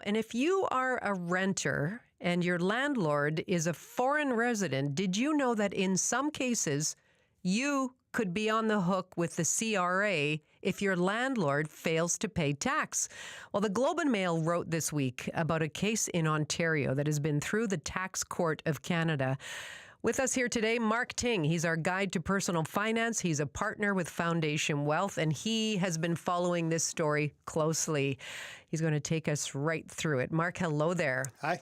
And if you are a renter and your landlord is a foreign resident, did you know that in some cases you could be on the hook with the CRA if your landlord fails to pay tax? Well, the Globe and Mail wrote this week about a case in Ontario that has been through the Tax Court of Canada. With us here today, Mark Ting. He's our guide to personal finance. He's a partner with Foundation Wealth, and he has been following this story closely. He's going to take us right through it. Mark, hello there. Hi.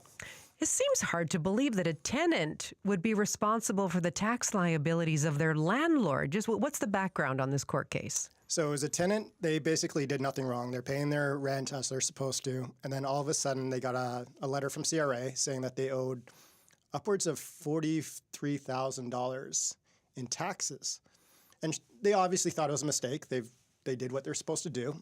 It seems hard to believe that a tenant would be responsible for the tax liabilities of their landlord. Just what's the background on this court case? So as a tenant, they basically did nothing wrong. They're paying their rent as they're supposed to. And then all of a sudden they got a letter from CRA saying that they owed upwards of $43,000 in taxes. And they obviously thought it was a mistake. They did what they're supposed to do.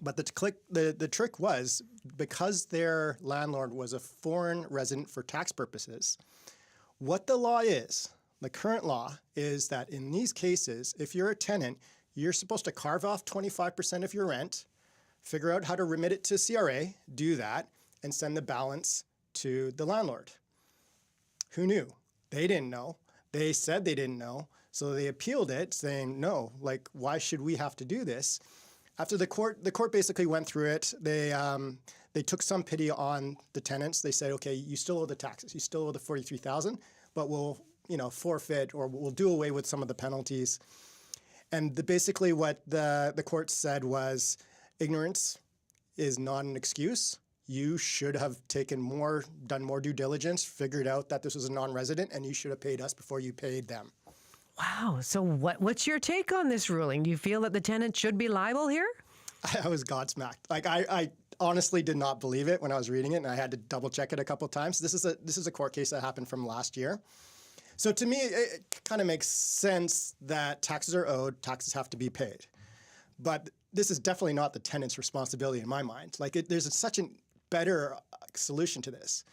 But the trick was, because their landlord was a foreign resident for tax purposes, what the law is, the current law, is that in these cases, if you're a tenant, you're supposed to carve off 25% of your rent, figure out how to remit it to CRA, do that, and send the balance to the landlord. Who knew? They didn't know. They said they didn't know. So they appealed it, saying, no, like, why should we have to do this? After the court basically went through it. They took some pity on the tenants. They said, okay, you still owe the taxes. You still owe the $43,000, but we'll forfeit, or we'll do away with some of the penalties. And basically what the court said was, ignorance is not an excuse. You should have done more due diligence, figured out that this was a non-resident, and you should have paid us before you paid them. Wow. So what's your take on this ruling? Do you feel that the tenant should be liable here? I was godsmacked. Like I honestly did not believe it when I was reading it, and I had to double check it a couple of times. This is a court case that happened from last year. So to me, it kind of makes sense that taxes are owed, taxes have to be paid. But this is definitely not the tenant's responsibility in my mind. Like there's such a better solution to this.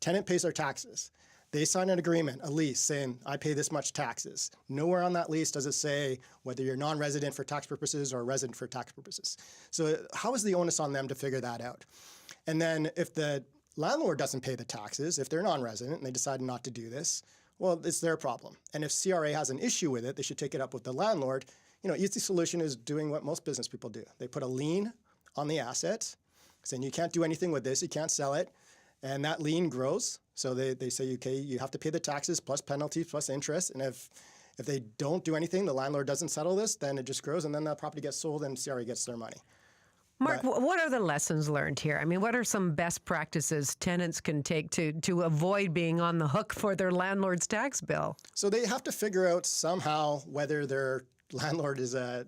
Tenant pays their taxes. They sign an agreement, a lease, saying, I pay this much taxes. Nowhere on that lease does it say whether you're non-resident for tax purposes or resident for tax purposes. So how is the onus on them to figure that out? And then if the landlord doesn't pay the taxes, if they're non-resident and they decide not to do this, well, it's their problem. And if CRA has an issue with it, they should take it up with the landlord. Easy solution is doing what most business people do. They put a lien on the asset, saying you can't do anything with this, you can't sell it, and that lien grows. So they say, okay, you have to pay the taxes plus penalties plus interest, and if they don't do anything, the landlord doesn't settle this, then it just grows, and then that property gets sold and CRA gets their money. Mark, what are the lessons learned here? I mean, what are some best practices tenants can take to avoid being on the hook for their landlord's tax bill? So they have to figure out somehow whether their landlord is a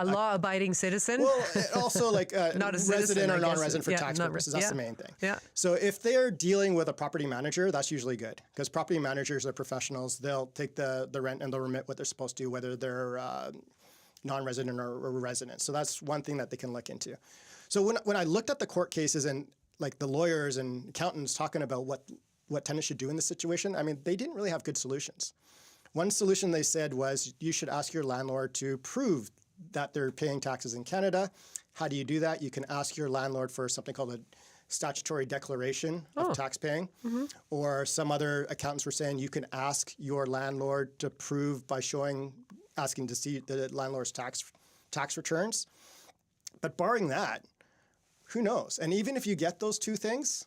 law-abiding citizen? Well, also like not a resident citizen, or non-resident for tax purposes. That's the main thing. Yeah. So if they're dealing with a property manager, that's usually good, because property managers are professionals. They'll take the rent and they'll remit what they're supposed to, whether they're non-resident or resident. So that's one thing that they can look into. So when I looked at the court cases and like the lawyers and accountants talking about what tenants should do in this situation, I mean, they didn't really have good solutions. One solution they said was you should ask your landlord to prove that they're paying taxes in Canada. How do you do that? You can ask your landlord for something called a statutory declaration of tax paying. Mm-hmm. Or some other accountants were saying you can ask your landlord to prove by asking to see the landlord's tax returns. But barring that, who knows? And even if you get those two things,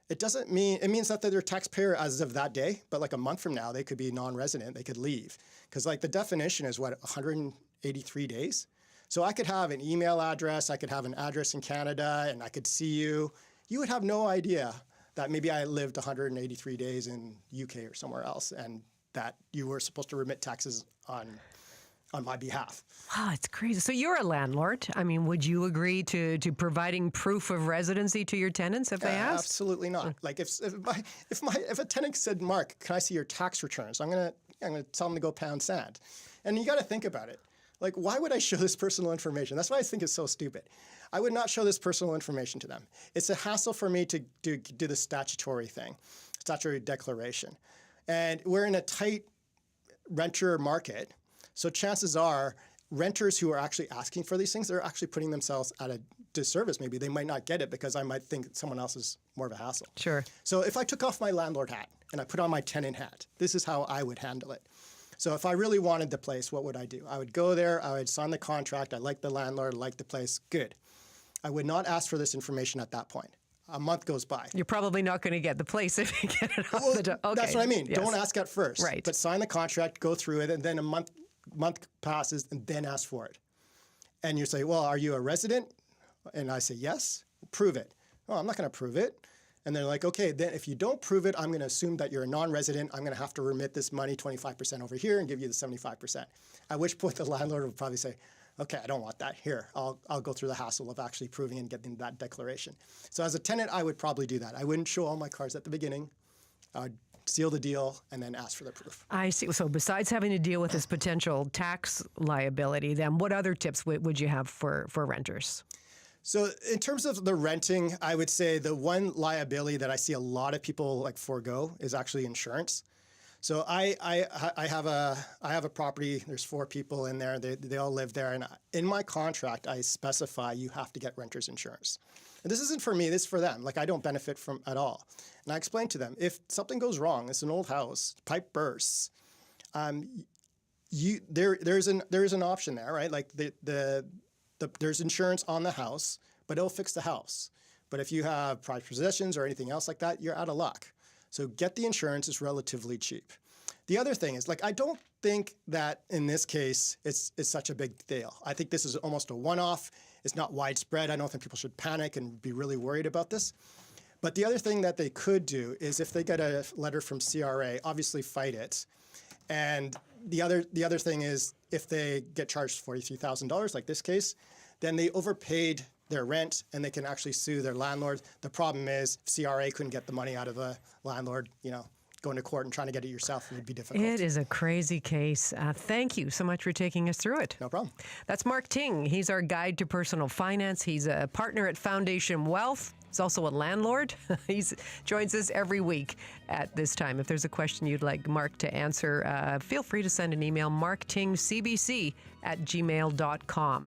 it means that they're a taxpayer as of that day, but like a month from now, they could be non-resident, they could leave. Because like the definition is 183 days? So I could have an email address, I could have an address in Canada, and I could see you. You would have no idea that maybe I lived 183 days in UK or somewhere else, and that you were supposed to remit taxes on my behalf. Wow, it's crazy. So you're a landlord. I mean, would you agree to providing proof of residency to your tenants if they asked? Absolutely not. Like if a tenant said, Mark, can I see your tax returns? I'm gonna tell them to go pound sand. And you got to think about it. Like, why would I show this personal information? That's why I think it's so stupid. I would not show this personal information to them. It's a hassle for me to do the statutory declaration. And we're in a tight renter market. So chances are renters who are actually asking for these things, they're actually putting themselves at a disservice. Maybe they might not get it because I might think someone else is more of a hassle. Sure. So if I took off my landlord hat and I put on my tenant hat, this is how I would handle it. So if I really wanted the place, what would I do? I would go there, I would sign the contract, I like the landlord, I like the place, good. I would not ask for this information at that point. A month goes by. You're probably not going to get the place if you get it off the door. Okay. That's what I mean. Yes. Don't ask at first. Right. But sign the contract, go through it, and then a month passes, and then ask for it. And you say, well, are you a resident? And I say, yes. Prove it. Oh, I'm not going to prove it. And they're like, okay, then if you don't prove it, I'm going to assume that you're a non-resident. I'm going to have to remit this money, 25% over here, and give you the 75%. At which point the landlord would probably say, okay, I don't want that. Here, I'll go through the hassle of actually proving and getting that declaration. So as a tenant, I would probably do that. I wouldn't show all my cards at the beginning. I would seal the deal and then ask for the proof. I see. So besides having to deal with this potential tax liability, then what other tips would you have for renters? So in terms of the renting, I would say the one liability that I see a lot of people like forego is actually insurance. So I have a property. There's 4 people in there. They all live there, and in my contract I specify you have to get renter's insurance. And this isn't for me. This is for them. Like I don't benefit from at all. And I explain to them if something goes wrong, it's an old house, pipe bursts. There's an option there, right? Like there's insurance on the house, but it'll fix the house. But if you have private possessions or anything else like that, you're out of luck. So get the insurance. It's relatively cheap. The other thing is, like, I don't think that in this case it's such a big deal. I think this is almost a one-off. It's not widespread. I don't think people should panic and be really worried about this. But the other thing that they could do is if they get a letter from CRA, obviously fight it. And the other thing is if they get charged $43,000, like this case, then they overpaid their rent and they can actually sue their landlord. The problem is if CRA couldn't get the money out of the landlord, going to court and trying to get it yourself would be difficult. It is a crazy case. Thank you so much for taking us through it. No problem. That's Mark Ting. He's our guide to personal finance. He's a partner at Foundation Wealth. He's also a landlord. He joins us every week at this time. If there's a question you'd like Mark to answer, feel free to send an email, marktingcbc@gmail.com.